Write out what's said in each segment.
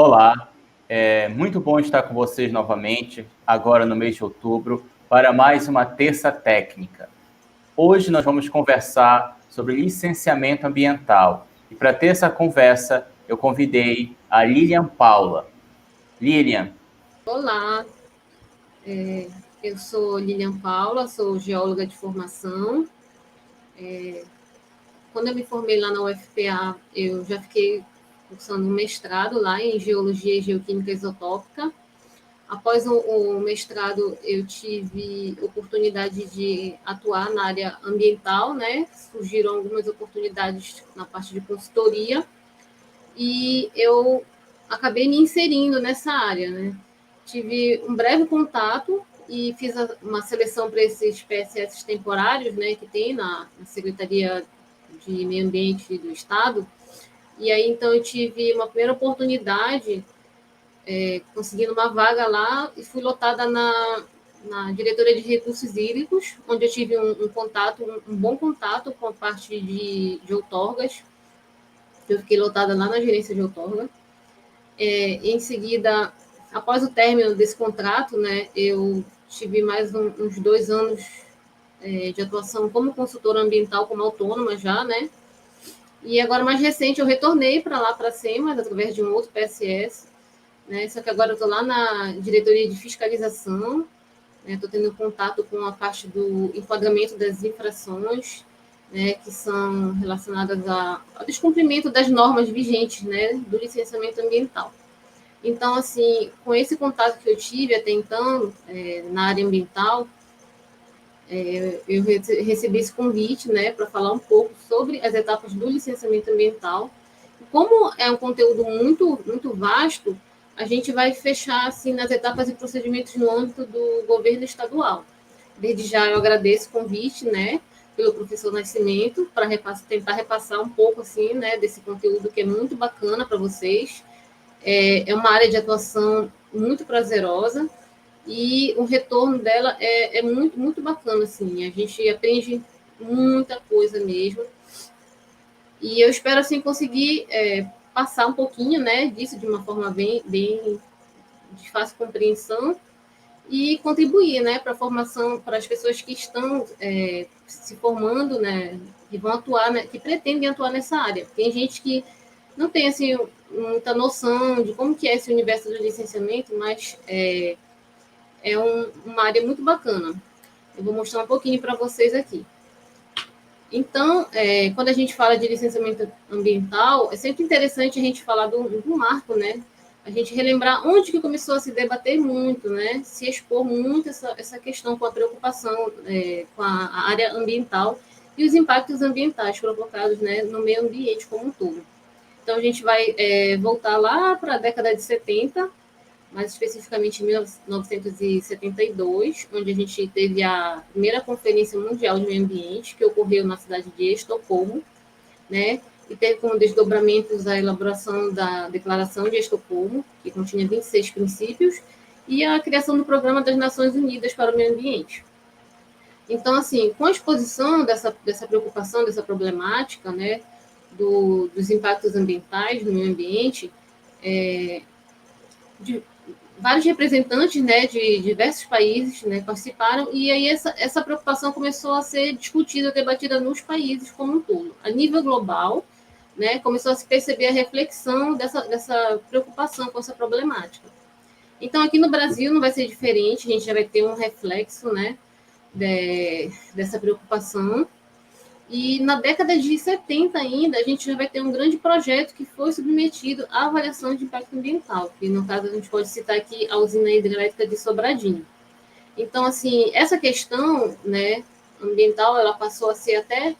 Olá, é muito bom estar com vocês novamente, agora no mês de outubro, para mais uma terça técnica. Hoje nós vamos conversar sobre licenciamento ambiental. E para ter essa conversa, eu convidei a Lilian Paula. Lilian. Olá, eu sou Lilian Paula, sou geóloga de formação. Quando eu me formei lá na UFPA, eu já fiquei cursando um mestrado lá em Geologia e Geoquímica Isotópica. Após o mestrado, eu tive oportunidade de atuar na área ambiental, né? Surgiram algumas oportunidades na parte de consultoria e eu acabei me inserindo nessa área, né? Tive um breve contato e fiz uma seleção para esses PSS temporários, né, que tem na Secretaria de Meio Ambiente do Estado. E aí, então, eu tive uma primeira oportunidade, conseguindo uma vaga lá, e fui lotada na Diretoria de Recursos Hídricos, onde eu tive um contato, um bom contato com a parte de outorgas. Eu fiquei lotada lá na gerência de outorga. Em seguida, após o término desse contrato, né, eu tive mais uns 2 anos de atuação como consultora ambiental, como autônoma já, né? E agora, mais recente, eu retornei para lá, para a SEMAS, através de um outro PSS, né? Só que agora eu estou lá na diretoria de fiscalização, estou tendo contato com a parte do enquadramento das infrações, né, que são relacionadas ao descumprimento das normas vigentes, né, do licenciamento ambiental. Então, assim, com esse contato que eu tive até então, na área ambiental, eu recebi esse convite, né, para falar um pouco sobre as etapas do licenciamento ambiental. Como é um conteúdo muito, muito vasto, a gente vai fechar, assim, nas etapas e procedimentos no âmbito do governo estadual. Desde já eu agradeço o convite, né, pelo professor Nascimento, para tentar repassar um pouco, assim, né, desse conteúdo que é muito bacana para vocês. É uma área de atuação muito prazerosa e o retorno dela é muito, muito bacana, assim. A gente aprende muita coisa mesmo. E eu espero, assim, conseguir passar um pouquinho, né, disso de uma forma bem de fácil compreensão e contribuir, né, para a formação, para as pessoas que estão se formando, né, que vão atuar, né, que pretendem atuar nessa área. Tem gente que não tem, assim, muita noção de como que é esse universo do licenciamento, mas uma área muito bacana. Eu vou mostrar um pouquinho para vocês aqui. Então, quando a gente fala de licenciamento ambiental, é sempre interessante a gente falar do marco, né? A gente relembrar onde que começou a se debater muito, né? Se expor muito essa questão com a preocupação com a área ambiental e os impactos ambientais provocados, né, no meio ambiente como um todo. Então, a gente vai voltar lá para a década de 70, mais especificamente em 1972, onde a gente teve a primeira Conferência Mundial de Meio Ambiente, que ocorreu na cidade de Estocolmo, né? E teve como desdobramentos a elaboração da Declaração de Estocolmo, que continha 26 princípios, e a criação do Programa das Nações Unidas para o Meio Ambiente. Então, assim, com a exposição dessa preocupação, dessa problemática, né, dos impactos ambientais no meio ambiente, vários representantes, né, de diversos países, né, participaram, e aí essa preocupação começou a ser discutida, debatida nos países como um todo. A nível global, né, começou a se perceber a reflexão dessa preocupação com essa problemática. Então, aqui no Brasil não vai ser diferente, a gente já vai ter um reflexo, né, dessa preocupação. E na década de 70 ainda, a gente já vai ter um grande projeto que foi submetido à avaliação de impacto ambiental, que no caso a gente pode citar aqui a usina hidrelétrica de Sobradinho. Então, assim, essa questão, né, ambiental, ela passou a ser até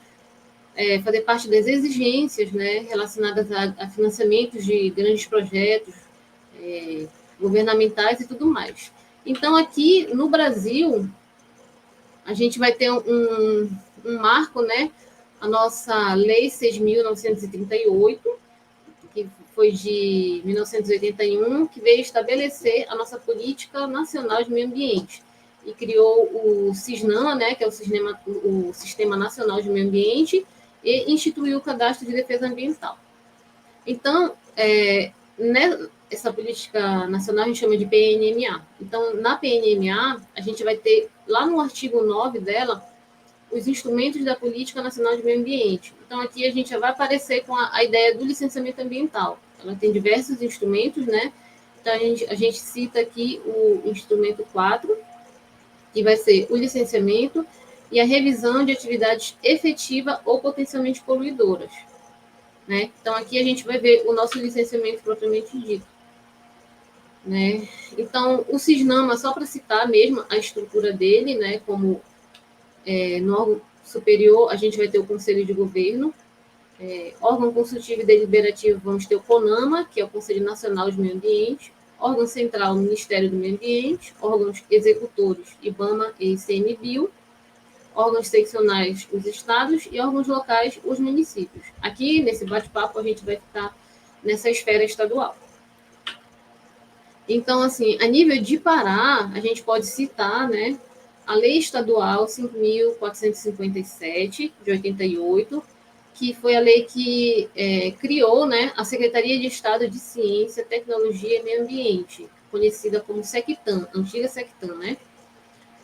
fazer parte das exigências, né, relacionadas a financiamentos de grandes projetos governamentais e tudo mais. Então, aqui no Brasil, a gente vai ter um marco, né, a nossa Lei 6.938, que foi de 1981, que veio estabelecer a nossa Política Nacional de Meio Ambiente e criou o SISNAM, né, que é o Sistema Nacional de Meio Ambiente, e instituiu o Cadastro de Defesa Ambiental. Então, essa política nacional a gente chama de PNMA. Então, na PNMA, a gente vai ter, lá no artigo 9 dela, os instrumentos da Política Nacional de Meio Ambiente. Então, aqui a gente já vai aparecer com a ideia do licenciamento ambiental. Ela tem diversos instrumentos, né? Então, a gente cita aqui o instrumento 4, que vai ser o licenciamento e a revisão de atividades efetiva ou potencialmente poluidoras, né? Então, aqui a gente vai ver o nosso licenciamento propriamente dito, né? Então, o CISNAMA, só para citar mesmo a estrutura dele, né? Como no órgão superior, a gente vai ter o Conselho de Governo, órgão consultivo e deliberativo, vamos ter o CONAMA, que é o Conselho Nacional de Meio Ambiente, órgão central, o Ministério do Meio Ambiente, órgãos executores, IBAMA e ICMBio, órgãos seccionais, os estados, e órgãos locais, os municípios. Aqui, nesse bate-papo, a gente vai ficar nessa esfera estadual. Então, assim, a nível de Pará, a gente pode citar, né, a Lei Estadual 5.457, de 88, que foi a lei que criou, né, a Secretaria de Estado de Ciência, Tecnologia e Meio Ambiente, conhecida como SECTAM, antiga SECTAM, né?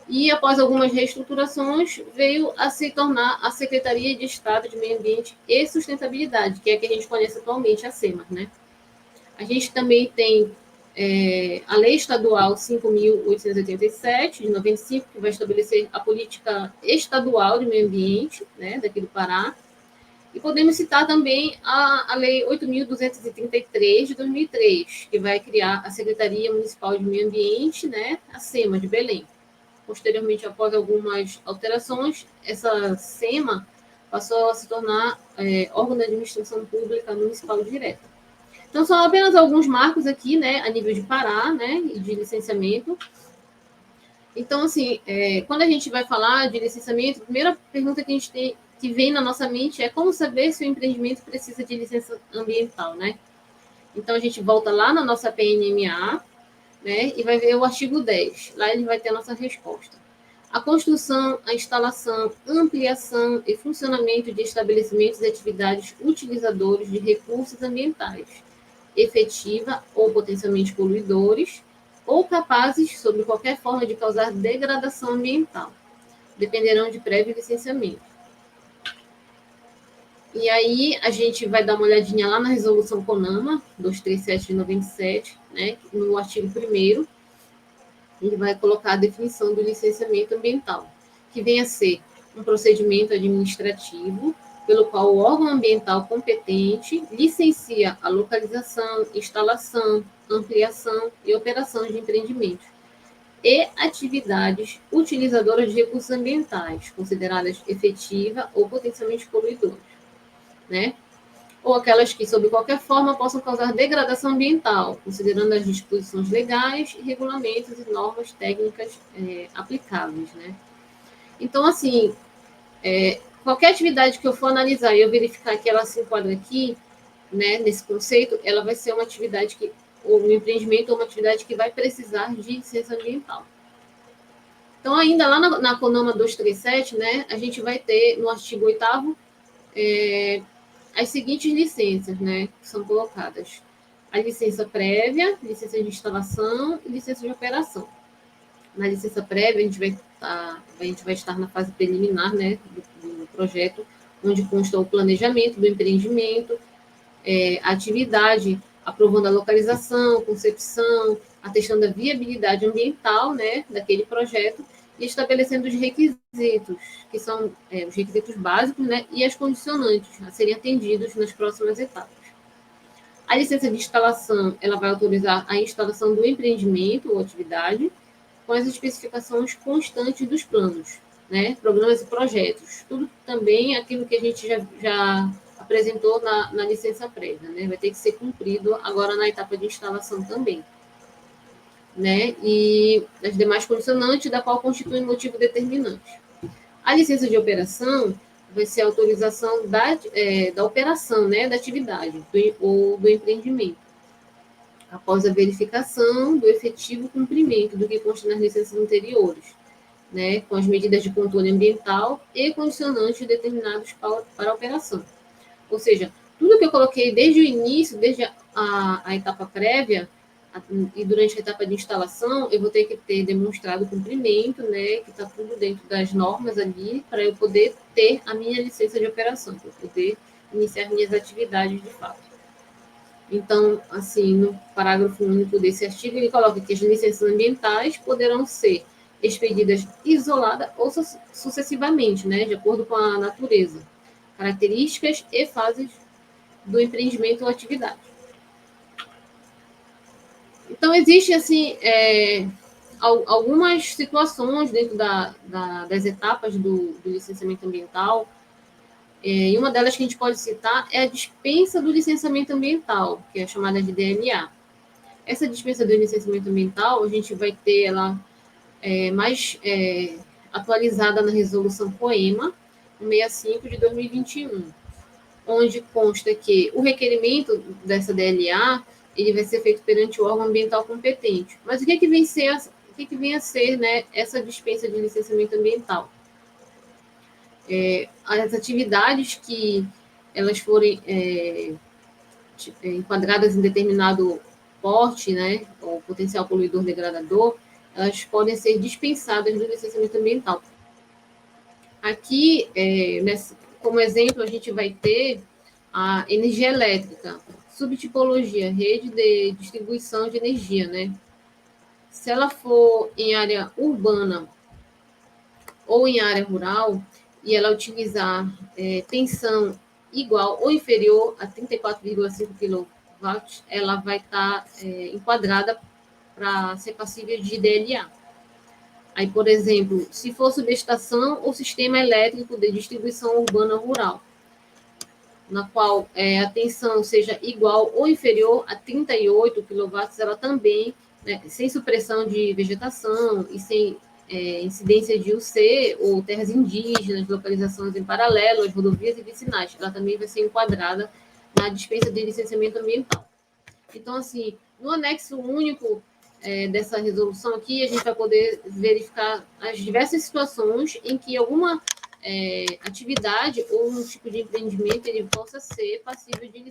E, após algumas reestruturações, veio a se tornar a Secretaria de Estado de Meio Ambiente e Sustentabilidade, que é a que a gente conhece atualmente, a SEMAS, né? A gente também tem a Lei Estadual 5.887, de 95, que vai estabelecer a política estadual de meio ambiente, né, daqui do Pará. E podemos citar também a Lei 8.233, de 2003, que vai criar a Secretaria Municipal de Meio Ambiente, né, a SEMA, de Belém. Posteriormente, após algumas alterações, essa SEMA passou a se tornar órgão da administração pública municipal direta. Então, são apenas alguns marcos aqui, né, a nível de Pará, né, e de licenciamento. Então, assim, quando a gente vai falar de licenciamento, a primeira pergunta que a gente tem, que vem na nossa mente, é como saber se o empreendimento precisa de licença ambiental, né? Então, a gente volta lá na nossa PNMA, né, e vai ver o artigo 10. Lá ele vai ter a nossa resposta. A construção, a instalação, ampliação e funcionamento de estabelecimentos e atividades utilizadores de recursos ambientais, efetiva ou potencialmente poluidores, ou capazes, sob qualquer forma, de causar degradação ambiental, dependerão de prévio licenciamento. E aí, a gente vai dar uma olhadinha lá na resolução CONAMA, 237 de 97, né, no artigo 1º, ele vai colocar a definição do licenciamento ambiental, que vem a ser um procedimento administrativo pelo qual o órgão ambiental competente licencia a localização, instalação, ampliação e operação de empreendimentos e atividades utilizadoras de recursos ambientais, consideradas efetiva ou potencialmente poluidoras, né? Ou aquelas que, sob qualquer forma, possam causar degradação ambiental, considerando as disposições legais, regulamentos e normas técnicas aplicáveis, né? Então, assim, qualquer atividade que eu for analisar e eu verificar que ela se enquadra aqui, né, nesse conceito, ela vai ser uma atividade que, ou um empreendimento ou uma atividade que vai precisar de licença ambiental. Então, ainda lá na CONAMA 237, né, a gente vai ter, no artigo 8º, as seguintes licenças, né, que são colocadas. A licença prévia, licença de instalação e licença de operação. Na licença prévia, a gente vai estar na fase preliminar, né, do projeto, onde consta o planejamento do empreendimento, a atividade, aprovando a localização, concepção, atestando a viabilidade ambiental, né, daquele projeto, e estabelecendo os requisitos, que são os requisitos básicos, né, e as condicionantes a serem atendidos nas próximas etapas. A licença de instalação, ela vai autorizar a instalação do empreendimento ou atividade, com as especificações constantes dos planos, né, programas e projetos. Tudo também aquilo que a gente já apresentou na licença prévia, né, vai ter que ser cumprido agora na etapa de instalação também, né, e as demais condicionantes da qual constituem motivo determinante. A licença de operação vai ser a autorização da operação, né, da atividade ou do empreendimento, após a verificação do efetivo cumprimento do que consta nas licenças anteriores, né, com as medidas de controle ambiental e condicionantes determinados para a operação. Ou seja, tudo que eu coloquei desde o início, desde a etapa prévia, e durante a etapa de instalação, eu vou ter que ter demonstrado o cumprimento, né, que está tudo dentro das normas ali, para eu poder ter a minha licença de operação, para eu poder iniciar minhas atividades de fato. Então, assim, no parágrafo único desse artigo, ele coloca que as licenças ambientais poderão ser expedidas isolada ou sucessivamente, né, de acordo com a natureza, características e fases do empreendimento ou atividade. Então, existe, assim, algumas situações dentro das etapas do licenciamento ambiental, e uma delas que a gente pode citar é a dispensa do licenciamento ambiental, que é chamada de DLA. Essa dispensa do licenciamento ambiental, a gente vai ter ela mais atualizada na resolução POEMA 65 de 2021, onde consta que o requerimento dessa DLA ele vai ser feito perante o órgão ambiental competente. Mas o que vem a ser, né, essa dispensa de licenciamento ambiental? As atividades que elas forem enquadradas em determinado porte, né, ou potencial poluidor degradador, elas podem ser dispensadas do licenciamento ambiental. Aqui, como exemplo, a gente vai ter a energia elétrica, subtipologia, rede de distribuição de energia, né? Se ela for em área urbana ou em área rural, e ela utilizar tensão igual ou inferior a 34,5 kW, ela vai estar enquadrada para ser passível de DLA. Aí, por exemplo, se for subestação ou sistema elétrico de distribuição urbana rural, na qual a tensão seja igual ou inferior a 38 kW, ela também, né, sem supressão de vegetação e sem incidência de UC ou terras indígenas, localizações em paralelo às rodovias e vicinais, ela também vai ser enquadrada na dispensa de licenciamento ambiental. Então, assim, no anexo único dessa resolução aqui, a gente vai poder verificar as diversas situações em que alguma atividade ou um tipo de empreendimento ele possa ser passível de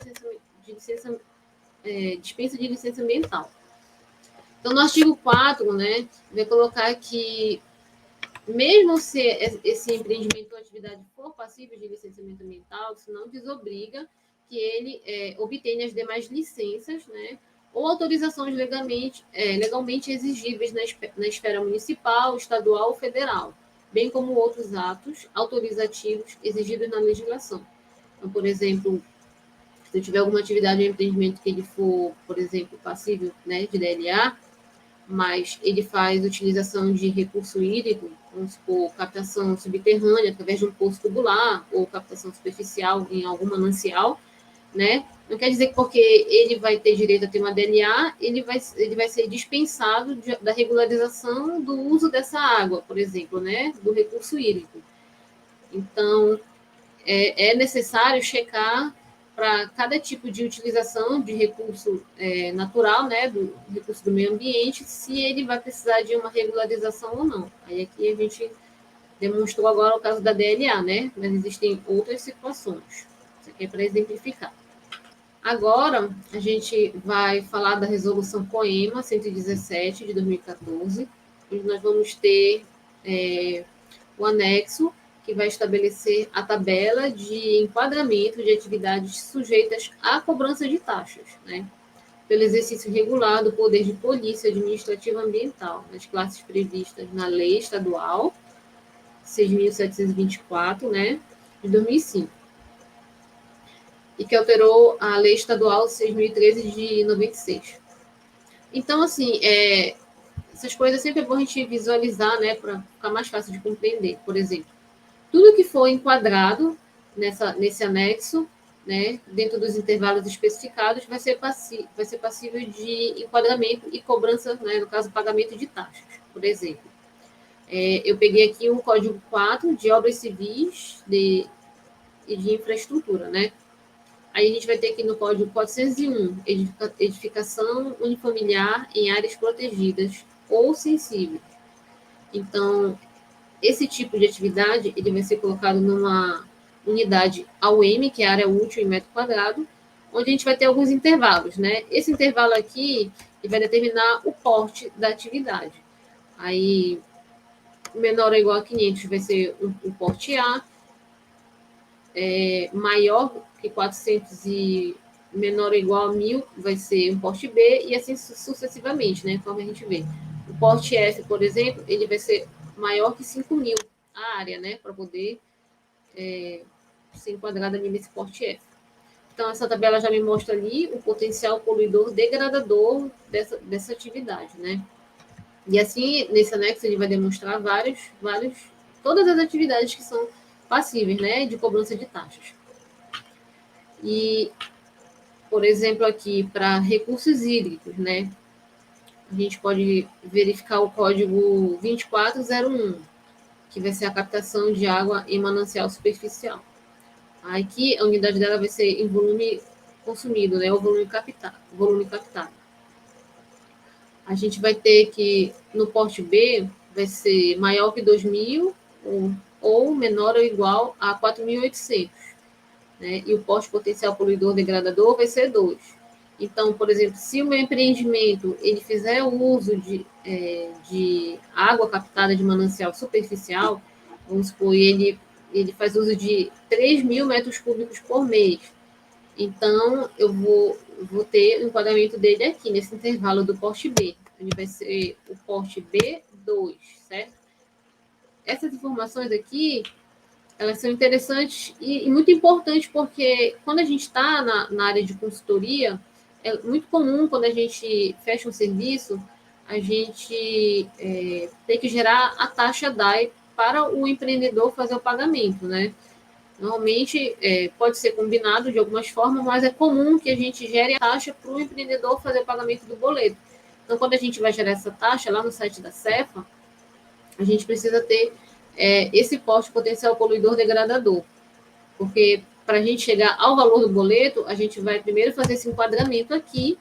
dispensa de licença ambiental. Então, no artigo 4, né, vai colocar que, mesmo se esse empreendimento ou atividade for passível de licenciamento ambiental, isso não desobriga que ele obtenha as demais licenças, né, ou autorizações legalmente exigíveis na esfera municipal, estadual ou federal, bem como outros atos autorizativos exigidos na legislação. Então, por exemplo, se eu tiver alguma atividade ou empreendimento que ele for, por exemplo, passível, né, de DLA, mas ele faz utilização de recurso hídrico, vamos supor, captação subterrânea através de um poço tubular ou captação superficial em algum manancial, né? Não quer dizer que porque ele vai ter direito a ter uma DLA, ele vai ser dispensado da regularização do uso dessa água, por exemplo, né? Do recurso hídrico. Então, é necessário checar para cada tipo de utilização de recurso natural, né, do recurso do meio ambiente, se ele vai precisar de uma regularização ou não. Aí aqui a gente demonstrou agora o caso da DLA, né, mas existem outras situações. Isso aqui é para exemplificar. Agora, a gente vai falar da resolução POEMA 117 de 2014, onde nós vamos ter o anexo que vai estabelecer a tabela de enquadramento de atividades sujeitas à cobrança de taxas, né, pelo exercício regular do poder de polícia administrativa ambiental, nas classes previstas na Lei Estadual 6.724, né, de 2005, e que alterou a Lei Estadual 6.013 de 96. Então, assim, essas coisas sempre é bom a gente visualizar, né, para ficar mais fácil de compreender. Por exemplo, tudo que for enquadrado nesse anexo, né, dentro dos intervalos especificados, vai ser passível de enquadramento e cobrança, né, no caso, pagamento de taxas, por exemplo. Eu peguei aqui o Código 4 de Obras Civis e de Infraestrutura, né? Aí a gente vai ter aqui no Código 401, edificação unifamiliar em áreas protegidas ou sensíveis. Então, esse tipo de atividade ele vai ser colocado numa unidade AUM, que é a área útil em metro quadrado, onde a gente vai ter alguns intervalos, né? Esse intervalo aqui, e vai determinar o porte da atividade. Aí, menor ou igual a 500 vai ser o porte A, maior que 400 e menor ou igual a 1.000 vai ser um porte B, e assim sucessivamente, né, como a gente vê. O porte F, por exemplo, ele vai ser maior que 5.000 a área, né, para poder ser enquadrada ali nesse porte F. Então, essa tabela já me mostra ali o potencial poluidor degradador dessa atividade, né? E assim, nesse anexo, ele vai demonstrar todas as atividades que são passíveis, né, de cobrança de taxas. E, por exemplo, aqui, para recursos hídricos, né, a gente pode verificar o código 2401, que vai ser a captação de água em manancial superficial. Aqui, a unidade dela vai ser em volume consumido, né, o volume captado. A gente vai ter que, no porte B, vai ser maior que 2.000 ou menor ou igual a 4.800. Né? E o porte potencial poluidor degradador vai ser 2. Então, por exemplo, se o meu empreendimento ele fizer o uso de água captada de manancial superficial, vamos supor, ele faz uso de 3.000 metros cúbicos por mês. Então, eu vou ter o enquadramento dele aqui, nesse intervalo do porte B. Ele vai ser o porte B2, certo? Essas informações aqui, elas são interessantes e muito importantes, porque quando a gente está na área de consultoria, é muito comum, quando a gente fecha um serviço, a gente tem que gerar a taxa DAI para o empreendedor fazer o pagamento, né? Normalmente, pode ser combinado de algumas formas, mas é comum que a gente gere a taxa para o empreendedor fazer o pagamento do boleto. Então, quando a gente vai gerar essa taxa lá no site da Cefa, a gente precisa ter esse porte potencial poluidor degradador, porque para a gente chegar ao valor do boleto, a gente vai primeiro fazer esse enquadramento aqui,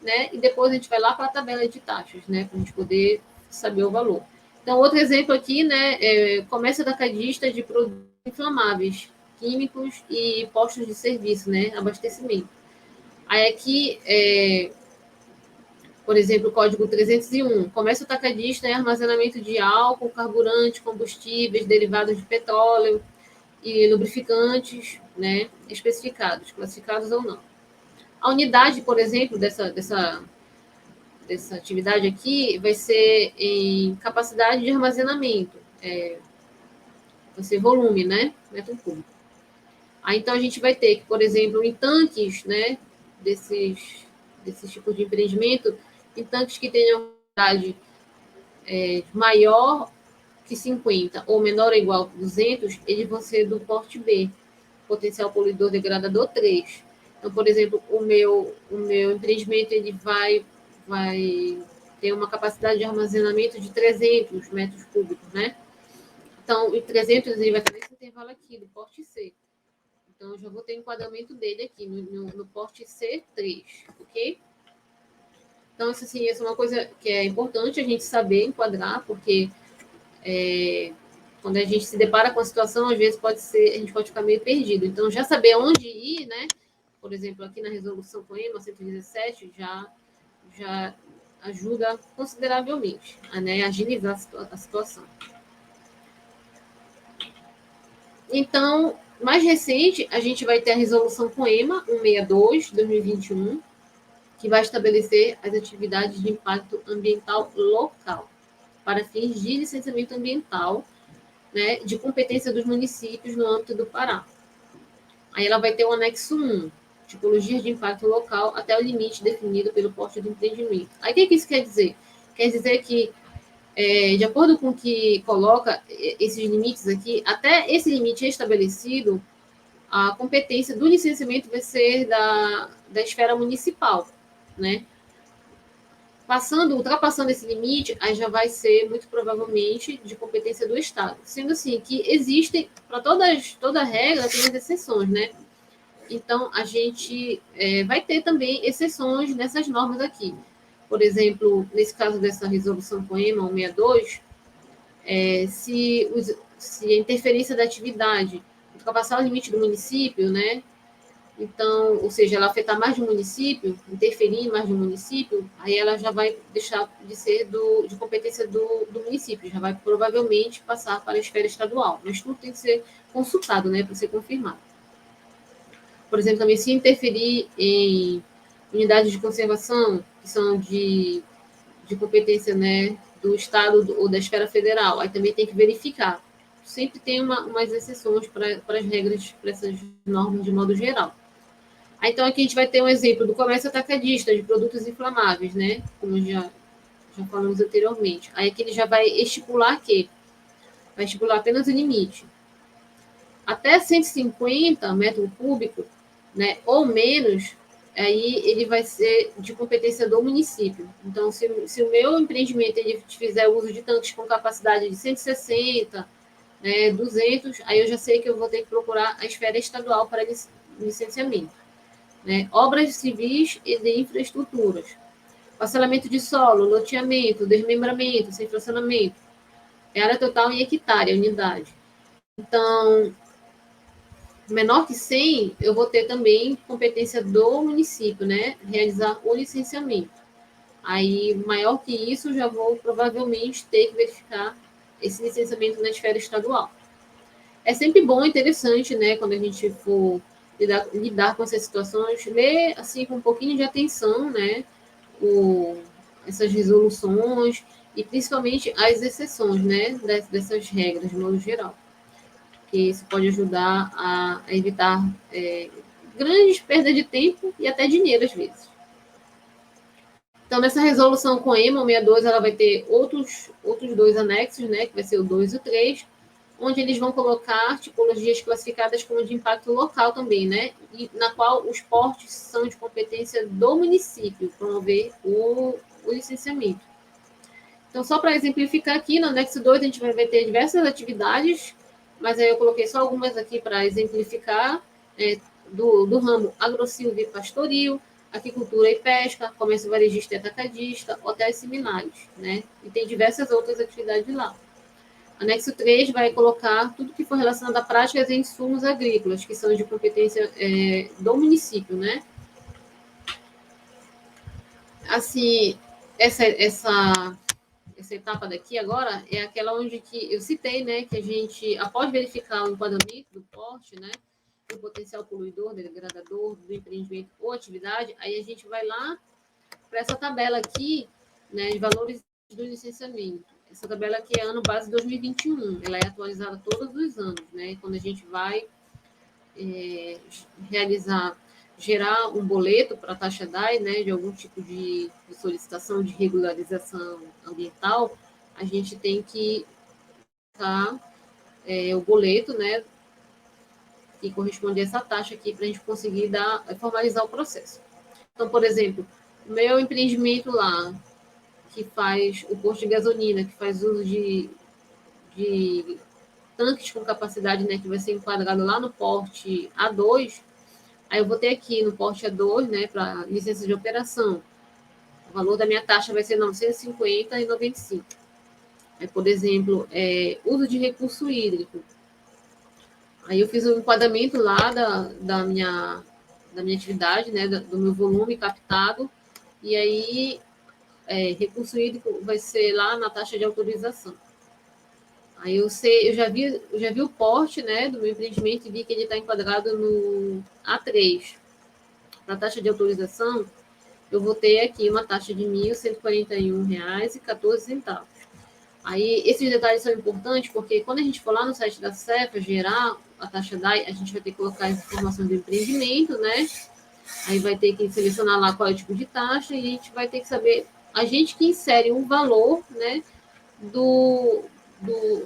né, e depois a gente vai lá para a tabela de taxas, né, para a gente poder saber o valor. Então, outro exemplo aqui, né, comércio atacadista de produtos inflamáveis, químicos e postos de serviço, né, abastecimento. Aí aqui, por exemplo, o código 301, comércio atacadista é armazenamento de álcool, carburante, combustíveis, derivados de petróleo e lubrificantes, né, especificados, classificados ou não. A unidade, por exemplo, dessa atividade aqui vai ser em capacidade de armazenamento, vai ser volume, né, metro cúbico. Aí, então, a gente vai ter que, por exemplo, em tanques, né, desses tipos de empreendimento, em tanques que tenham quantidade maior que 50 ou menor ou igual a 200, eles vão ser do porte B, potencial poluidor degradador 3. Então, por exemplo, o meu empreendimento ele vai ter uma capacidade de armazenamento de 300 metros cúbicos, né? Então, o 300 ele vai estar nesse intervalo aqui, do porte C. Então, eu já vou ter o enquadramento dele aqui, no porte C3, ok? Então, isso, assim, essa é uma coisa que é importante a gente saber enquadrar, porque quando a gente se depara com a situação, às vezes a gente pode ficar meio perdido. Então, já saber onde ir, né? Por exemplo, aqui na resolução POEMA 117, já ajuda consideravelmente a, né, agilizar a situação. Então, mais recente, a gente vai ter a resolução POEMA 162, de 2021, que vai estabelecer as atividades de impacto ambiental local para fins de licenciamento ambiental, né, de competência dos municípios no âmbito do Pará. Aí ela vai ter o anexo 1, tipologias de impacto local até o limite definido pelo porte do empreendimento. Aí o que isso quer dizer? Quer dizer que, de acordo com o que coloca esses limites aqui, até esse limite estabelecido, a competência do licenciamento vai ser da esfera municipal, né? Ultrapassando esse limite, aí já vai ser, muito provavelmente, de competência do Estado. Sendo assim, que existem, para toda regra, tem as exceções, né? Então, a gente vai ter também exceções nessas normas aqui. Por exemplo, nesse caso dessa resolução POEMA 162, se a interferência da atividade ultrapassar o limite do município, né, Então, ou seja, ela afetar mais de um município, interferir em mais de um município, aí ela já vai deixar de ser de competência do município, já vai provavelmente passar para a esfera estadual. Mas tudo tem que ser consultado, né, para ser confirmado. Por exemplo, também se interferir em unidades de conservação, que são de competência, né, do Estado ou da esfera federal, aí também tem que verificar. Sempre tem umas exceções para as regras, para essas normas de modo geral. Aí, então, aqui a gente vai ter um exemplo do comércio atacadista de produtos inflamáveis, né? Como já falamos anteriormente. Aí aqui ele já vai estipular que vai estipular apenas o limite. Até 150 metros cúbicos, né, ou menos, aí ele vai ser de competência do município. Então, se o meu empreendimento ele fizer uso de tanques com capacidade de 160, né, 200, aí eu já sei que eu vou ter que procurar a esfera estadual para licenciamento. Né? Obras civis e de infraestruturas. Parcelamento de solo, loteamento, desmembramento, sem fracionamento. É área total em hectare, a unidade. Então, menor que 100, eu vou ter também competência do município, né? Realizar o licenciamento. Aí, maior que isso, já vou provavelmente ter que verificar esse licenciamento na esfera estadual. É sempre bom e interessante, né, quando a gente for lidar com essas situações, ler assim com um pouquinho de atenção, né, essas resoluções e principalmente as exceções, né, dessas regras de modo geral, que isso pode ajudar a evitar grandes perdas de tempo e até dinheiro às vezes. Então, nessa resolução com EMA 62, ela vai ter outros dois anexos, né, que vai ser o 2 e o 3, onde eles vão colocar tipologias classificadas como de impacto local também, né? E na qual os portes são de competência do município, promover o licenciamento. Então, só para exemplificar aqui, no anexo 2 a gente vai ter diversas atividades, mas aí eu coloquei só algumas aqui para exemplificar, do ramo agrosilvio e pastoril, aquicultura e pesca, comércio varejista e atacadista, hotéis e seminários, né? E tem diversas outras atividades lá. Anexo 3 vai colocar tudo que for relacionado a práticas e insumos agrícolas, que são de competência do município, né? Assim, essa etapa daqui agora é aquela onde que eu citei, né, que a gente, após verificar o enquadramento do porte, né, do potencial poluidor, degradador, do empreendimento ou atividade, aí a gente vai lá para essa tabela aqui, né, de valores do licenciamento. Essa tabela aqui é ano base 2021, ela é atualizada todos os anos, né? Quando a gente vai gerar um boleto para a taxa DAI, né, de algum tipo de solicitação de regularização ambiental, a gente tem que dar o boleto, né, que corresponde a essa taxa aqui para a gente conseguir formalizar o processo. Então, por exemplo, o meu empreendimento lá, que faz o posto de gasolina, que faz uso de tanques com capacidade, né, que vai ser enquadrado lá no porte A2, aí eu vou ter aqui no porte A2, né, para licença de operação, o valor da minha taxa vai ser R$ 950,95. Aí, por exemplo, uso de recurso hídrico. Aí eu fiz um enquadramento lá da minha atividade, né, do meu volume captado, e aí recurso hídrico vai ser lá na taxa de autorização. Aí eu já vi o porte, né, do meu empreendimento e vi que ele está enquadrado no A3. Para a taxa de autorização, eu vou ter aqui uma taxa de R$ 1.141,14. Aí esses detalhes são importantes porque quando a gente for lá no site da Cefa gerar a taxa DAI, a gente vai ter que colocar as informações do empreendimento, né? Aí vai ter que selecionar lá qual é o tipo de taxa e a gente vai ter que saber, a gente que insere um valor, né, do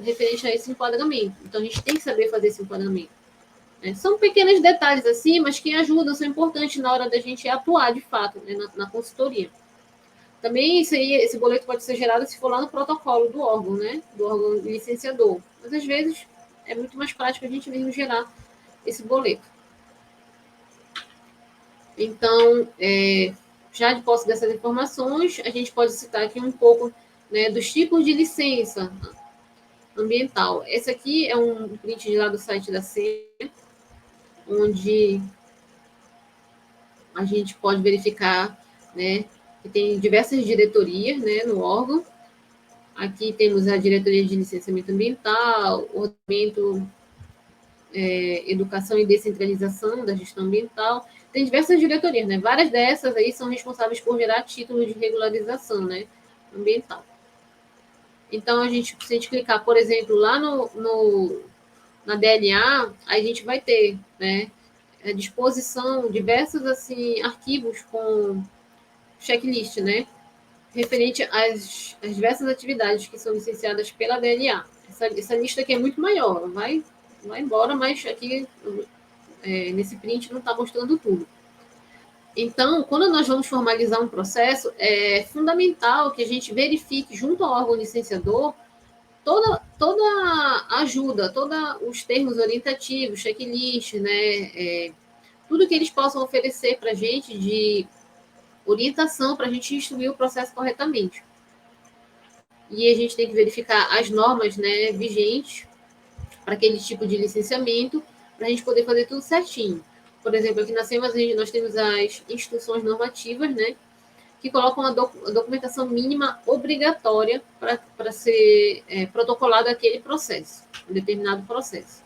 referente a esse enquadramento. Então, a gente tem que saber fazer esse enquadramento. São pequenos detalhes assim, mas que ajudam, são importantes na hora da gente atuar, de fato, né, na consultoria. Também esse boleto pode ser gerado se for lá no protocolo do órgão, né, do órgão licenciador. Mas, às vezes, é muito mais prático a gente mesmo gerar esse boleto. Então, já de posse dessas informações, a gente pode citar aqui um pouco, né, dos tipos de licença ambiental. Esse aqui é um print de lá do site da CEA, onde a gente pode verificar, né, que tem diversas diretorias, né, no órgão. Aqui temos a Diretoria de Licenciamento Ambiental, Ordenamento, Educação e Descentralização da Gestão Ambiental. Tem diversas diretorias, né? Várias dessas aí são responsáveis por gerar título de regularização, né, ambiental. Então, se a gente clicar, por exemplo, lá na DLA, a gente vai ter, né, à disposição diversos assim, arquivos com checklist, né, referente às diversas atividades que são licenciadas pela DLA. Essa lista aqui é muito maior, vai embora, mas aqui nesse print não está mostrando tudo. Então, quando nós vamos formalizar um processo, é fundamental que a gente verifique junto ao órgão licenciador toda a ajuda, todos os termos orientativos, checklist, né, tudo que eles possam oferecer para a gente de orientação para a gente instruir o processo corretamente. E a gente tem que verificar as normas, né, vigentes para aquele tipo de licenciamento, para a gente poder fazer tudo certinho. Por exemplo, aqui na SEMAS nós temos as instruções normativas, né, que colocam a documentação mínima obrigatória para ser protocolado aquele processo, um determinado processo.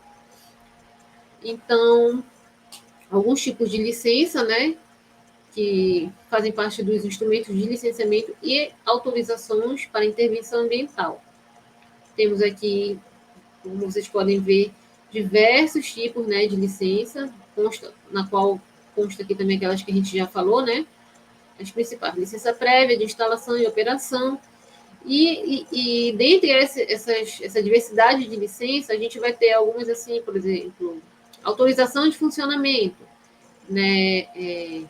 Então, alguns tipos de licença, né, que fazem parte dos instrumentos de licenciamento e autorizações para intervenção ambiental. Temos aqui, como vocês podem ver, diversos tipos, né, de licença, na qual consta aqui também aquelas que a gente já falou, né, as principais, licença prévia de instalação e operação, e dentre essa diversidade de licença, a gente vai ter algumas assim, por exemplo, autorização de funcionamento, né,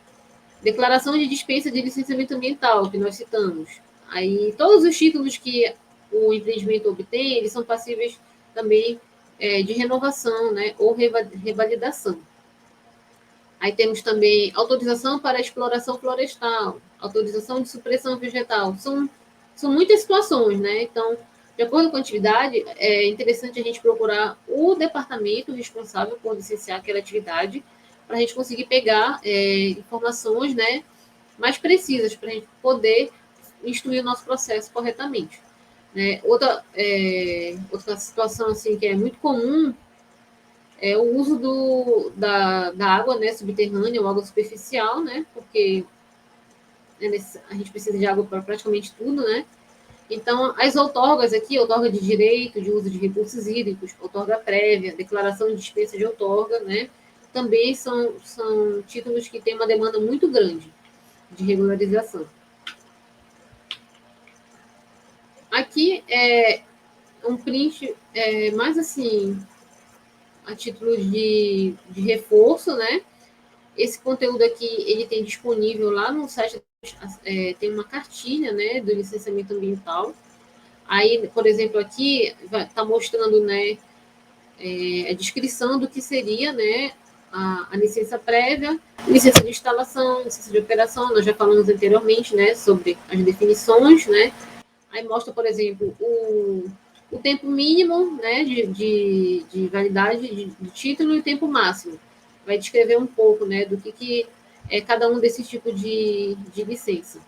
declaração de dispensa de licenciamento ambiental, que nós citamos. Aí, todos os títulos que o empreendimento obtém, eles são passíveis também de renovação, né, ou revalidação. Aí temos também autorização para exploração florestal, autorização de supressão vegetal. São muitas situações, né? Então, de acordo com a atividade, é interessante a gente procurar o departamento responsável por licenciar aquela atividade, para a gente conseguir pegar informações, né, mais precisas, para a gente poder instruir o nosso processo corretamente. Né? Outra situação assim, que é muito comum é o uso da água, né, subterrânea ou água superficial, né, porque a gente precisa de água para praticamente tudo, né? Então, as outorgas aqui, outorga de direito de uso de recursos hídricos, outorga prévia, declaração de dispensa de outorga, né, também são títulos que têm uma demanda muito grande de regularização. Aqui é um print mais assim, a título de reforço, né? Esse conteúdo aqui, ele tem disponível lá no site, tem uma cartilha, né, do licenciamento ambiental. Aí, por exemplo, aqui está mostrando, né, a descrição do que seria, né, a licença prévia, licença de instalação, licença de operação, nós já falamos anteriormente, né, sobre as definições, né. Aí mostra, por exemplo, o tempo mínimo, né, de validade de título e o tempo máximo. Vai descrever um pouco, né, do que é cada um desses tipos de licença.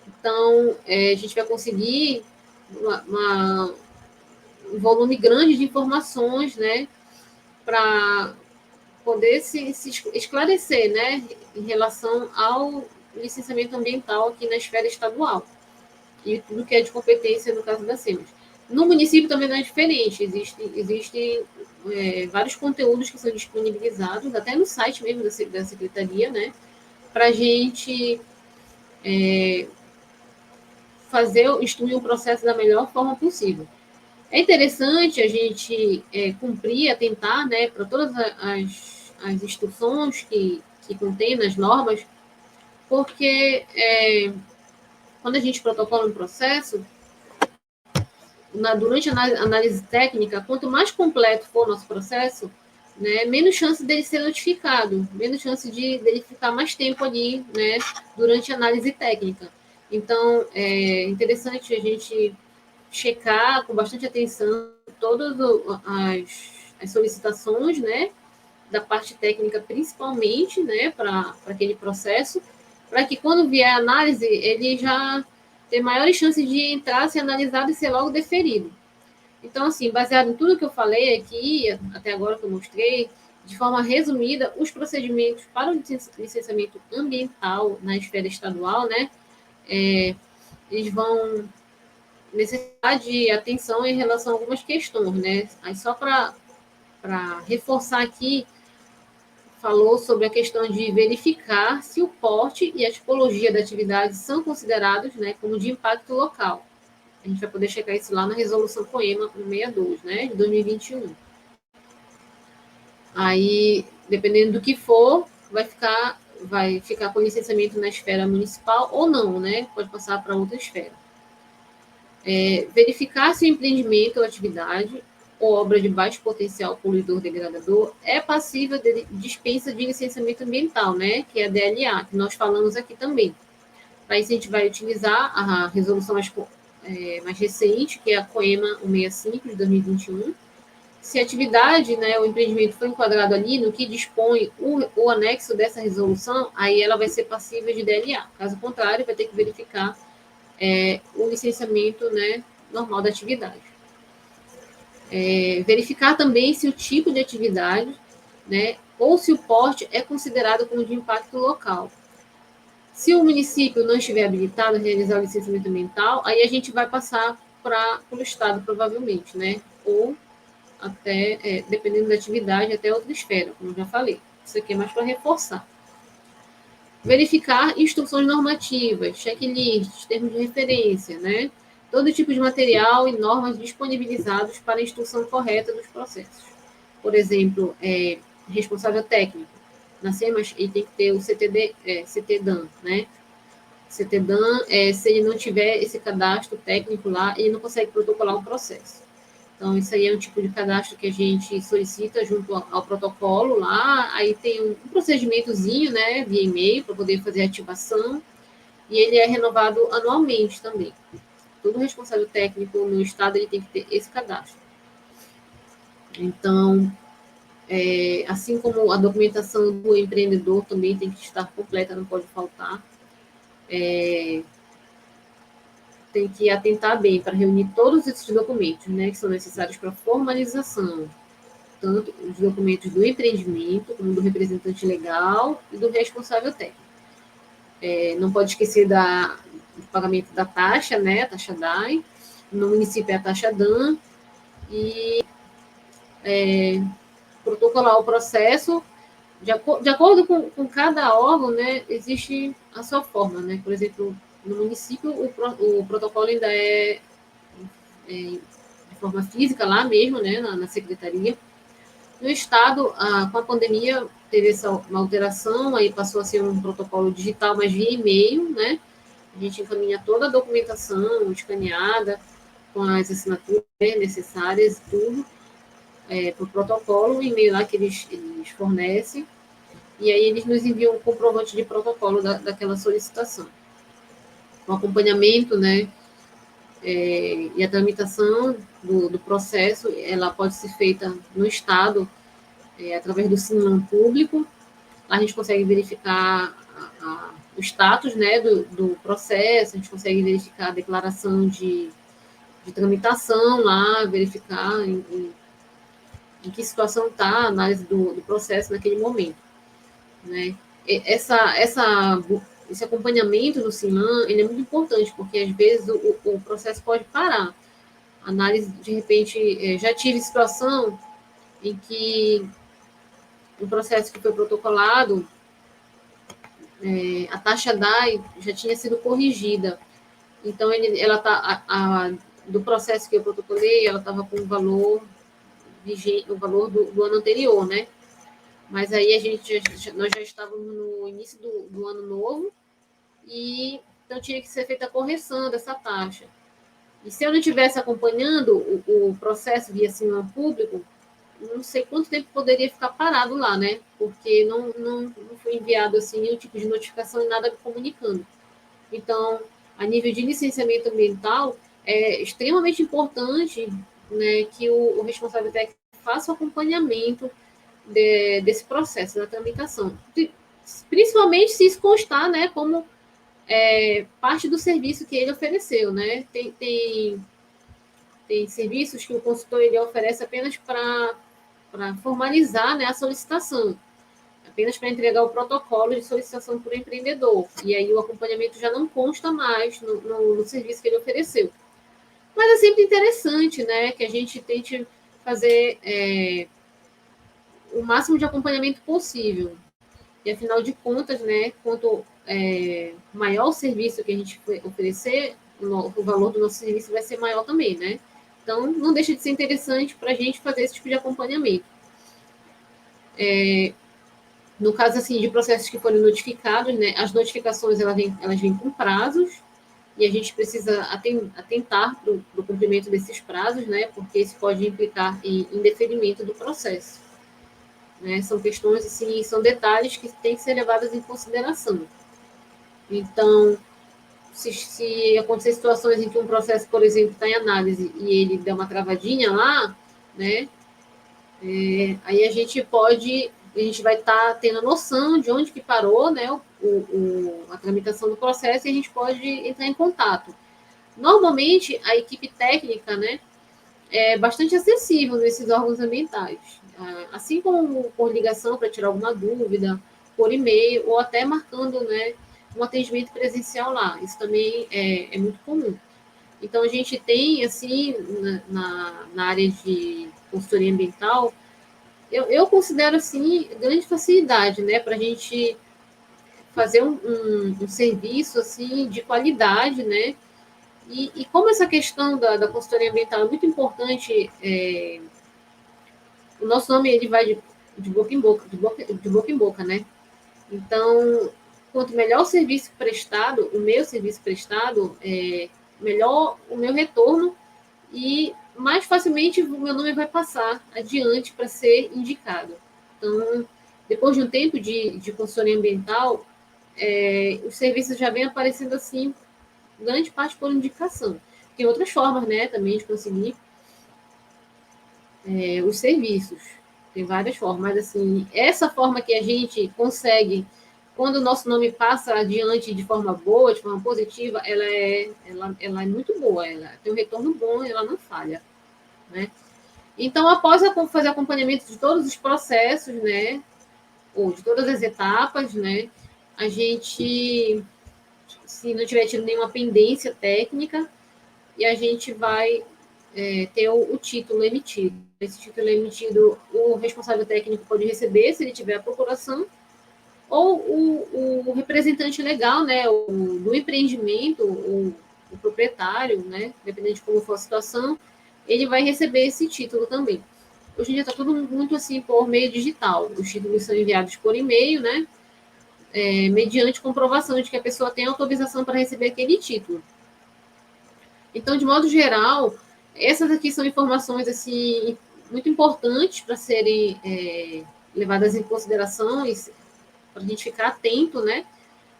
Então, a gente vai conseguir um volume grande de informações, né, para poder se esclarecer, né, em relação ao licenciamento ambiental aqui na esfera estadual e tudo que é de competência no caso da SEMAS. No município também não é diferente, existem vários conteúdos que são disponibilizados, até no site mesmo da Secretaria, né, para a gente instruir o processo da melhor forma possível. É interessante a gente cumprir, atentar, né, para todas as instruções que contém nas normas, porque quando a gente protocola um processo, durante a análise técnica, quanto mais completo for o nosso processo, né, menos chance dele ser notificado, menos chance dele ficar mais tempo ali, né, durante a análise técnica. Então, é interessante a gente checar com bastante atenção todas as solicitações, né, da parte técnica, principalmente, né, para aquele processo, para que quando vier a análise, ele já tem maiores chances de entrar, ser analisado e ser logo deferido. Então, assim, baseado em tudo que eu falei aqui, até agora que eu mostrei, de forma resumida, os procedimentos para o licenciamento ambiental na esfera estadual, né, eles vão necessitar de atenção em relação a algumas questões, né? Aí só para reforçar aqui, falou sobre a questão de verificar se o porte e a tipologia da atividade são considerados, né, como de impacto local. A gente vai poder checar isso lá na resolução POEMA 62, né, de 2021. Aí, dependendo do que for, vai ficar com licenciamento na esfera municipal ou não, né? Pode passar para outra esfera. Verificar se o empreendimento ou atividade ou obra de baixo potencial poluidor degradador é passível de dispensa de licenciamento ambiental, né? Que é a DLA, que nós falamos aqui também. Para isso, a gente vai utilizar a resolução mais recente, que é a POEMA 165, de 2021. Se a atividade, né, o empreendimento foi enquadrado ali no que dispõe o anexo dessa resolução, aí ela vai ser passível de DLA. Caso contrário, vai ter que verificar o licenciamento, né, normal da atividade. Verificar também se o tipo de atividade, né, ou se o porte é considerado como de impacto local. Se o município não estiver habilitado a realizar o licenciamento ambiental, aí a gente vai passar para o Estado, provavelmente, né, ou até, dependendo da atividade, até outra esfera, como eu já falei. Isso aqui é mais para reforçar. Verificar instruções normativas, checklists, termos de referência, né? Todo tipo de material e normas disponibilizados para a instrução correta dos processos. Por exemplo, responsável técnico. Na SEMAS, ele tem que ter o CTDAN, né? CTDAN, se ele não tiver esse cadastro técnico lá, ele não consegue protocolar o processo. Então, isso aí é um tipo de cadastro que a gente solicita junto ao protocolo lá. Aí tem um procedimentozinho, né, via e-mail, para poder fazer a ativação. E ele é renovado anualmente também. Todo responsável técnico no estado ele tem que ter esse cadastro. Então, assim como a documentação do empreendedor também tem que estar completa, não pode faltar. Tem que atentar bem para reunir todos esses documentos, né, que são necessários para formalização, tanto os documentos do empreendimento, como do representante legal e do responsável técnico. Não pode esquecer do pagamento da taxa, né, a taxa DAI, no município é a taxa DAN, e protocolar o processo, de acordo com cada órgão, né, existe a sua forma, né, por exemplo, no município o protocolo ainda é de forma física lá mesmo, né, na secretaria. No estado, com a pandemia, teve uma alteração, aí passou a ser um protocolo digital, mas via e-mail, né? A gente encaminha toda a documentação escaneada, com as assinaturas necessárias, tudo, para o protocolo, o e-mail lá que eles fornecem, e aí eles nos enviam um comprovante de protocolo daquela solicitação. O acompanhamento, né? E a tramitação do processo, ela pode ser feita no estado, através do Sinlan público. A gente consegue verificar o status, né, do processo, a gente consegue verificar a declaração de tramitação lá, verificar em que situação está a análise do processo naquele momento, né? Esse acompanhamento do Sinlan, ele é muito importante, porque às vezes o processo pode parar. A análise, de repente, já tive situação em que um processo que foi protocolado, a taxa DAI já tinha sido corrigida. Então, do processo que eu protocolei, ela estava com o valor vigente, o valor do ano anterior, né? Mas aí nós já estávamos no início do ano novo e então tinha que ser feita a correção dessa taxa. E se eu não estivesse acompanhando o processo via Sinlan público, não sei quanto tempo poderia ficar parado lá, né? Porque não foi enviado assim nenhum tipo de notificação e nada me comunicando. Então, a nível de licenciamento ambiental, é extremamente importante, né, que o responsável técnico faça o acompanhamento desse processo da tramitação. Principalmente se isso constar, né, como parte do serviço que ele ofereceu, né? Tem serviços que o consultor ele oferece apenas para formalizar, né, a solicitação, apenas para entregar o protocolo de solicitação para o empreendedor. E aí o acompanhamento já não consta mais no serviço que ele ofereceu. Mas é sempre interessante, né, que a gente tente fazer o máximo de acompanhamento possível. E, afinal de contas, né, quanto maior o serviço que a gente oferecer, o valor do nosso serviço vai ser maior também, né? Então, não deixa de ser interessante para a gente fazer esse tipo de acompanhamento. No caso, assim, de processos que foram notificados, né, as notificações elas vêm com prazos, e a gente precisa atentar para o cumprimento desses prazos, né, porque isso pode implicar em indeferimento do processo. Né? São questões, assim, são detalhes que têm que ser levados em consideração. Então, se acontecer situações em que um processo, por exemplo, está em análise e ele der uma travadinha lá, né, aí a gente vai estar tendo noção de onde que parou, né, a tramitação do processo, e a gente pode entrar em contato. Normalmente, a equipe técnica, né, é bastante acessível nesses órgãos ambientais, assim como por ligação para tirar alguma dúvida, por e-mail, ou até marcando, né, um atendimento presencial lá. Isso também é muito comum. Então, a gente tem, assim, na área de consultoria ambiental, eu considero, assim, grande facilidade, né, para a gente fazer um serviço, assim, de qualidade, né, e como essa questão da consultoria ambiental é muito importante, o nosso nome ele vai de boca em boca, de boca em boca, né? Então, quanto melhor o serviço prestado, o meu serviço prestado, melhor o meu retorno e mais facilmente o meu nome vai passar adiante para ser indicado. Então, depois de um tempo de consultoria ambiental, os serviços já vêm aparecendo assim, grande parte por indicação. Tem outras formas, né, também de conseguir os serviços. Tem várias formas, mas assim, essa forma que a gente consegue, quando o nosso nome passa adiante de forma boa, de forma positiva, ela é muito boa, ela tem um retorno bom, ela não falha, né? Então, após fazer acompanhamento de todos os processos, né, ou de todas as etapas, né, a gente, se não tiver tido nenhuma pendência técnica, e a gente vai ter o título emitido. Esse título emitido, o responsável técnico pode receber, se ele tiver a procuração, ou o representante legal, né, do empreendimento, o proprietário, né, dependendo de como for a situação, ele vai receber esse título também. Hoje em dia está tudo muito assim por meio digital. Os títulos são enviados por e-mail, né, mediante comprovação de que a pessoa tem autorização para receber aquele título. Então, de modo geral, essas aqui são informações assim muito importantes para serem levadas em consideração e para a gente ficar atento, né,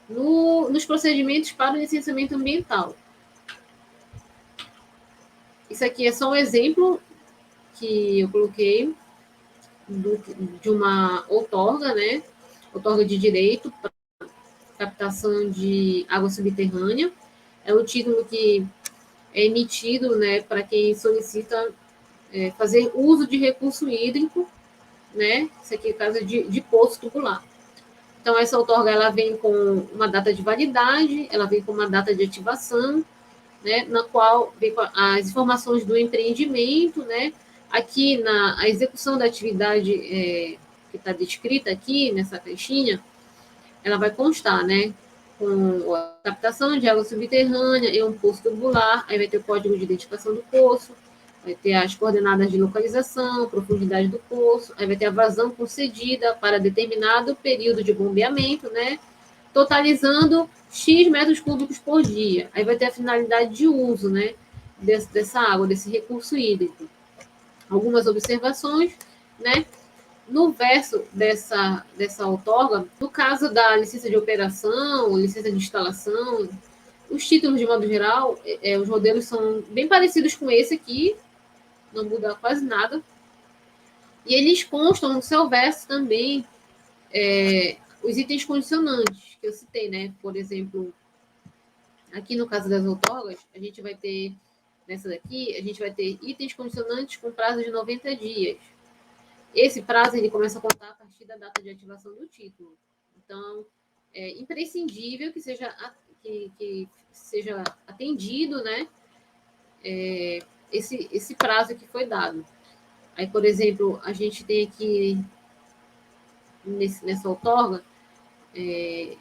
nos procedimentos para o licenciamento ambiental. Isso aqui é só um exemplo que eu coloquei de uma outorga, né, outorga de direito para captação de água subterrânea. É o título que é emitido, né, para quem solicita fazer uso de recurso hídrico, né? Isso aqui é caso de poço tubular. Então, essa outorga, ela vem com uma data de validade, ela vem com uma data de ativação, né? Na qual vem com as informações do empreendimento, né? Aqui, a execução da atividade que está descrita aqui nessa caixinha, ela vai constar, né? Com a captação de água subterrânea e um poço tubular, aí vai ter o código de identificação do poço, vai ter as coordenadas de localização, profundidade do poço, aí vai ter a vazão concedida para determinado período de bombeamento, né? Totalizando X metros cúbicos por dia. Aí vai ter a finalidade de uso, né? Dessa água, desse recurso hídrico. Algumas observações, né? No verso dessa outorga, no caso da licença de operação, licença de instalação, os títulos, de modo geral, os modelos são bem parecidos com esse aqui, não muda quase nada. E eles constam no seu verso também os itens condicionantes que eu citei, né? Por exemplo, aqui no caso das outorgas, a gente vai ter, nessa daqui, a gente vai ter itens condicionantes com prazo de 90 dias. Esse prazo ele começa a contar a partir da data de ativação do título. Então, é imprescindível que seja atendido, né, esse prazo que foi dado. Aí, por exemplo, a gente tem aqui, nessa outorga,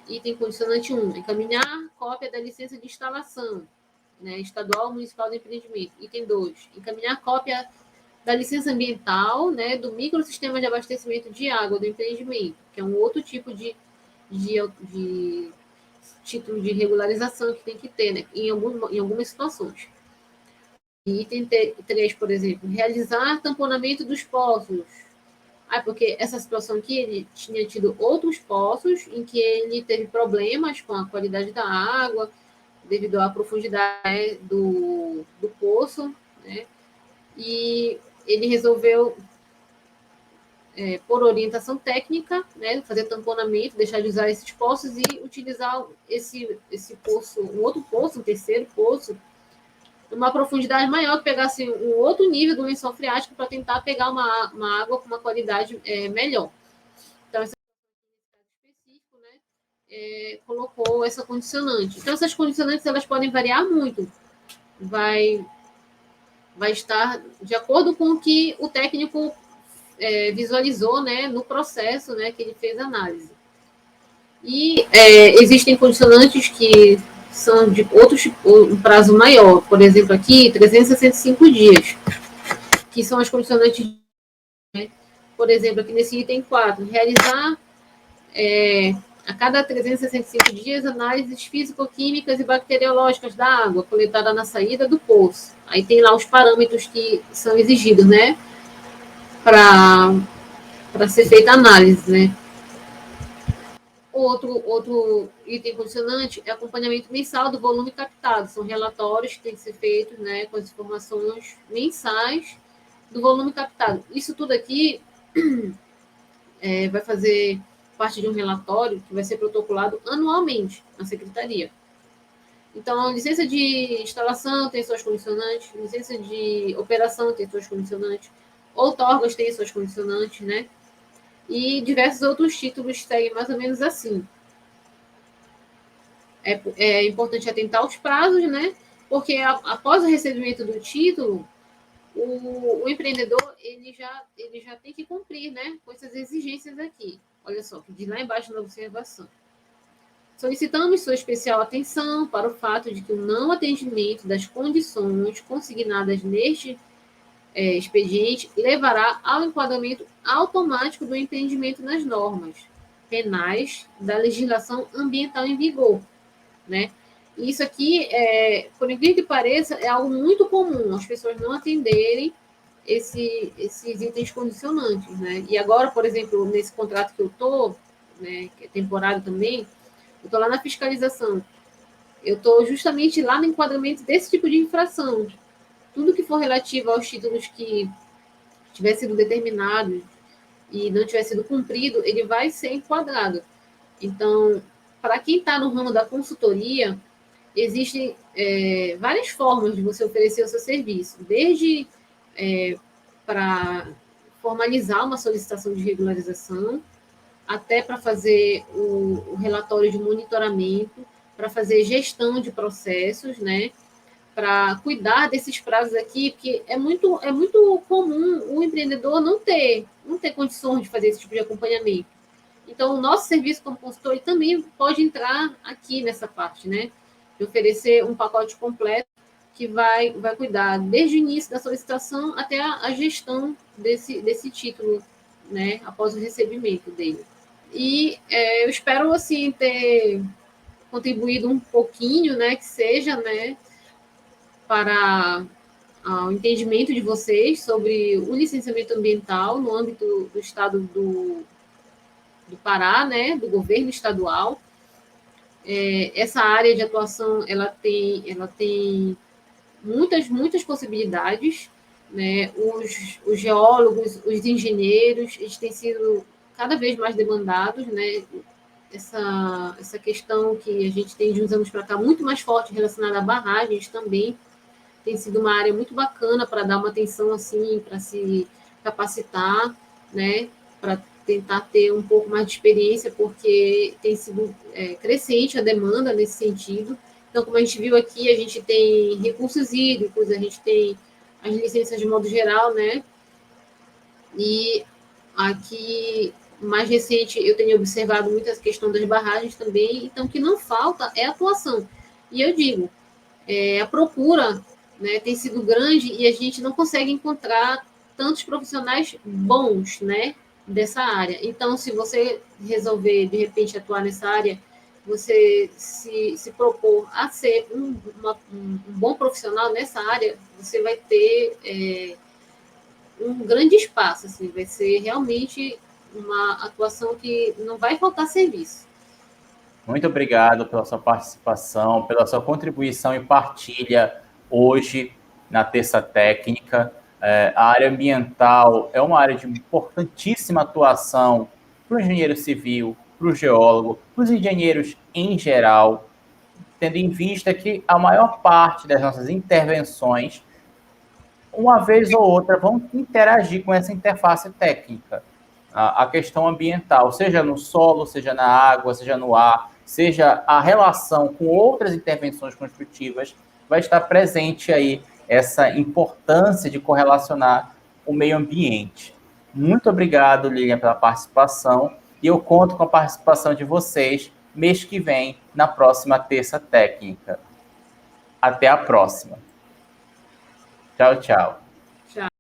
item condicionante 1, encaminhar cópia da licença de instalação, né, estadual ou municipal do empreendimento. Item 2, encaminhar cópia da licença ambiental, né, do microsistema de abastecimento de água do empreendimento, que é um outro tipo de título de regularização que tem que ter, né, em algumas situações. E item 3, por exemplo, realizar tamponamento dos poços. Porque essa situação aqui, ele tinha tido outros poços em que ele teve problemas com a qualidade da água, devido à profundidade do poço, né? E ele resolveu, por orientação técnica, né, fazer tamponamento, deixar de usar esses poços e utilizar esse poço, um outro poço, um terceiro poço, numa profundidade maior, que pegasse um outro nível do lençol freático para tentar pegar uma água com uma qualidade melhor. Então, esse específico, né, colocou essa condicionante. Então, essas condicionantes elas podem variar muito. Vai estar de acordo com o que o técnico visualizou, né, no processo, né, que ele fez a análise. E existem condicionantes que são de um prazo maior, por exemplo, aqui, 365 dias, que são as condicionantes, né? Por exemplo, aqui nesse item 4, realizar a cada 365 dias análises físico-químicas e bacteriológicas da água coletada na saída do poço. Aí tem lá os parâmetros que são exigidos, né, para ser feita a análise, né. Outro item condicionante é acompanhamento mensal do volume captado. São relatórios que têm que ser feitos, né, com as informações mensais do volume captado. Isso tudo aqui vai fazer parte de um relatório que vai ser protocolado anualmente na Secretaria. Então, licença de instalação tem suas condicionantes, licença de operação tem suas condicionantes, outorgas tem suas condicionantes, né? E diversos outros títulos seguem mais ou menos assim. É importante atentar aos prazos, né? Porque após o recebimento do título, o empreendedor ele já tem que cumprir, né, com essas exigências aqui. Olha só, que diz lá embaixo na observação. Solicitamos sua especial atenção para o fato de que o não atendimento das condições consignadas neste expediente levará ao enquadramento automático do empreendimento nas normas penais da legislação ambiental em vigor, né? E isso aqui, por incrível que pareça, é algo muito comum, as pessoas não atenderem esses itens condicionantes, né? E agora, por exemplo, nesse contrato que eu estou, né, que é temporário também, eu estou lá na fiscalização. Eu estou justamente lá no enquadramento desse tipo de infração. Tudo que for relativo aos títulos que tiver sido determinado e não tiver sido cumprido, ele vai ser enquadrado. Então, para quem está no ramo da consultoria, existem várias formas de você oferecer o seu serviço, desde para formalizar uma solicitação de regularização, até para fazer o relatório de monitoramento, para fazer gestão de processos, né? Para cuidar desses prazos aqui, porque é muito comum o empreendedor não ter condições de fazer esse tipo de acompanhamento. Então, o nosso serviço como consultor também pode entrar aqui nessa parte, né? De oferecer um pacote completo que vai cuidar desde o início da solicitação até a gestão desse título, né? Após o recebimento dele. E eu espero, assim, ter contribuído um pouquinho, né? Que seja, né? Para o entendimento de vocês sobre o licenciamento ambiental no âmbito do estado do Pará, né, do governo estadual. Essa área de atuação ela tem muitas possibilidades. né? Os geólogos, os engenheiros, eles têm sido cada vez mais demandados, né? Essa questão que a gente tem de uns anos para cá muito mais forte relacionada a barragens também tem sido uma área muito bacana para dar uma atenção assim, para se capacitar, né? Para tentar ter um pouco mais de experiência, porque tem sido crescente a demanda nesse sentido. Então, como a gente viu aqui, a gente tem recursos hídricos, a gente tem as licenças de modo geral, né? E aqui, mais recente, eu tenho observado muito essa questão das barragens também, então o que não falta é atuação. E eu digo, a procura, né, tem sido grande e a gente não consegue encontrar tantos profissionais bons, né, dessa área. Então, se você resolver, de repente, atuar nessa área, você se propor a ser um bom profissional nessa área, você vai ter um grande espaço, assim, vai ser realmente uma atuação que não vai faltar serviço. Muito obrigado pela sua participação, pela sua contribuição e partilha hoje na Terça Técnica. A área ambiental é uma área de importantíssima atuação para o engenheiro civil, para o geólogo, para os engenheiros em geral, tendo em vista que a maior parte das nossas intervenções, uma vez ou outra, vão interagir com essa interface técnica. A questão ambiental, seja no solo, seja na água, seja no ar, seja a relação com outras intervenções construtivas, vai estar presente aí essa importância de correlacionar o meio ambiente. Muito obrigado, Lilian, pela participação, e eu conto com a participação de vocês mês que vem, na próxima Terça Técnica. Até a próxima. Tchau, tchau. Tchau.